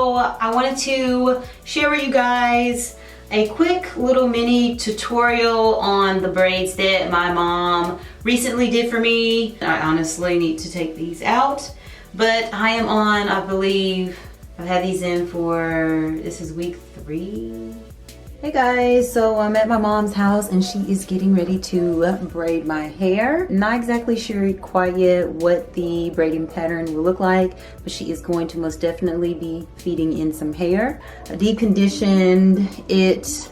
so I wanted to share with you guys a quick little mini tutorial on the braids that my mom recently did for me. I honestly need to take these out, but I am on, I believe, I've had these in for, this is week 3. Hey guys, so I'm at my mom's house and she is getting ready to braid my hair. Not exactly sure quite yet what the braiding pattern will look like, but she is going to most definitely be feeding in some hair. I deep conditioned it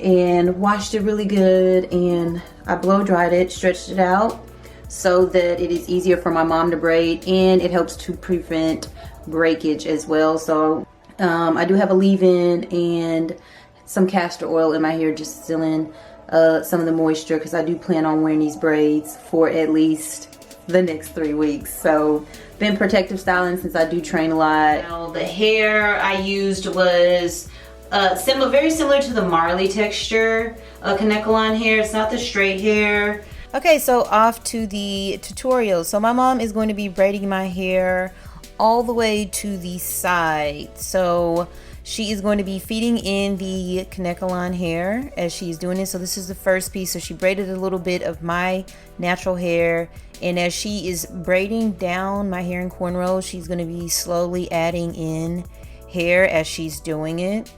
and washed it really good, and I blow dried it, stretched it out so that it is easier for my mom to braid, and it helps to prevent breakage as well. So I do have a leave-in and some castor oil in my hair, just sealing some of the moisture, because I do plan on wearing these braids for at least the next 3 weeks. So been protective styling since I do train a lot. Now, the hair I used was very similar to the Marley texture Kanekalon hair. It's not the straight hair. Okay, so off to the tutorial. So my mom is going to be braiding my hair all the way to the side. So she is going to be feeding in the Kanekalon hair as she's doing it. So this is the first piece. So she braided a little bit of my natural hair, and as she is braiding down my hair in cornrows, she's going to be slowly adding in hair as she's doing it.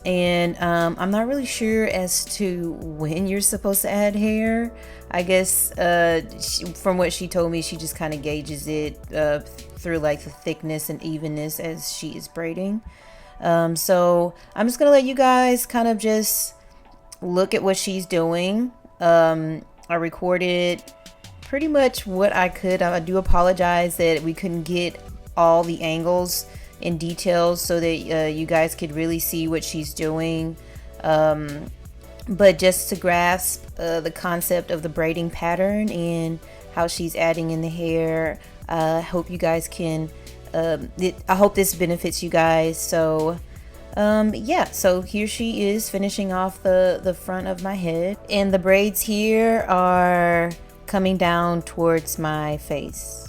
And I'm not really sure as to when you're supposed to add hair. I guess from what she told me, she just kind of gauges it through like the thickness and evenness as she is braiding. So I'm just gonna let you guys kind of just look at what she's doing. I recorded pretty much what I could. I do apologize that we couldn't get all the angles and details so that you guys could really see what she's doing. But just to grasp the concept of the braiding pattern and how she's adding in the hair, I hope you guys can I hope this benefits you guys. So yeah, so here she is finishing off the front of my head, and the braids here are coming down towards my face.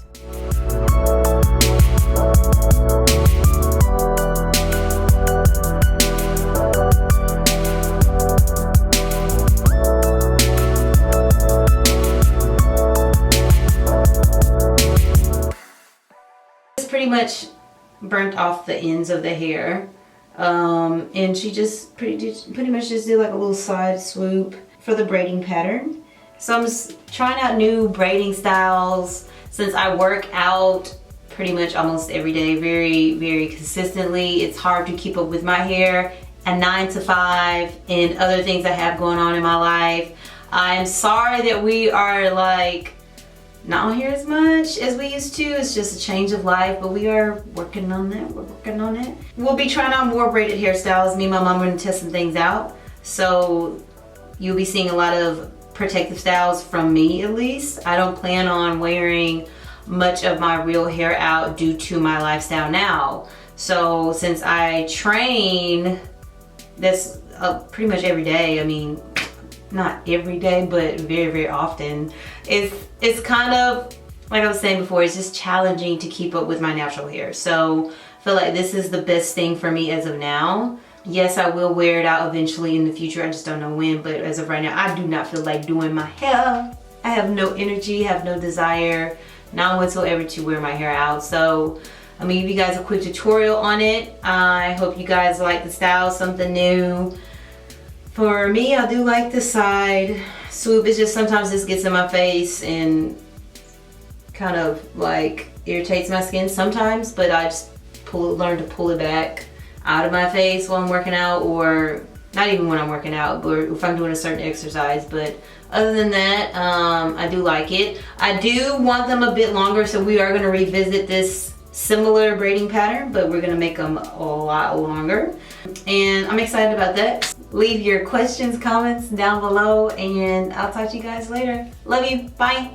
Pretty much burnt off the ends of the hair, and she just pretty much just did like a little side swoop for the braiding pattern. So I'm just trying out new braiding styles since I work out pretty much almost every day, very consistently. It's hard to keep up with my hair and 9 to 5 and other things I have going on in my life. I'm sorry that we are like not on here as much as we used to. It's just a change of life, but we are working on that. We're working on it. We'll be trying out more braided hairstyles. Me and my mom are going to test some things out. So you'll be seeing a lot of protective styles from me, at least. I don't plan on wearing much of my real hair out due to my lifestyle now. So since I train this pretty much every day, I mean, not every day, but very often, it's kind of, like I was saying before, it's just challenging to keep up with my natural hair. So I feel like this is the best thing for me as of now. Yes, I will wear it out eventually in the future. I just don't know when, but as of right now, I do not feel like doing my hair. I have no energy, have no desire, none whatsoever to wear my hair out. So I'm gonna give you guys a quick tutorial on it. I hope you guys like the style, something new. For me, I do like the side swoop. It's just sometimes this gets in my face and kind of like irritates my skin sometimes, but I just learn to pull it back out of my face while I'm working out, or not even when I'm working out, but if I'm doing a certain exercise. But other than that, I do like it. I do want them a bit longer, so we are going to revisit this similar braiding pattern, but we're going to make them a lot longer, and I'm excited about that. Leave your questions, comments down below, and I'll talk to you guys later. Love you. Bye.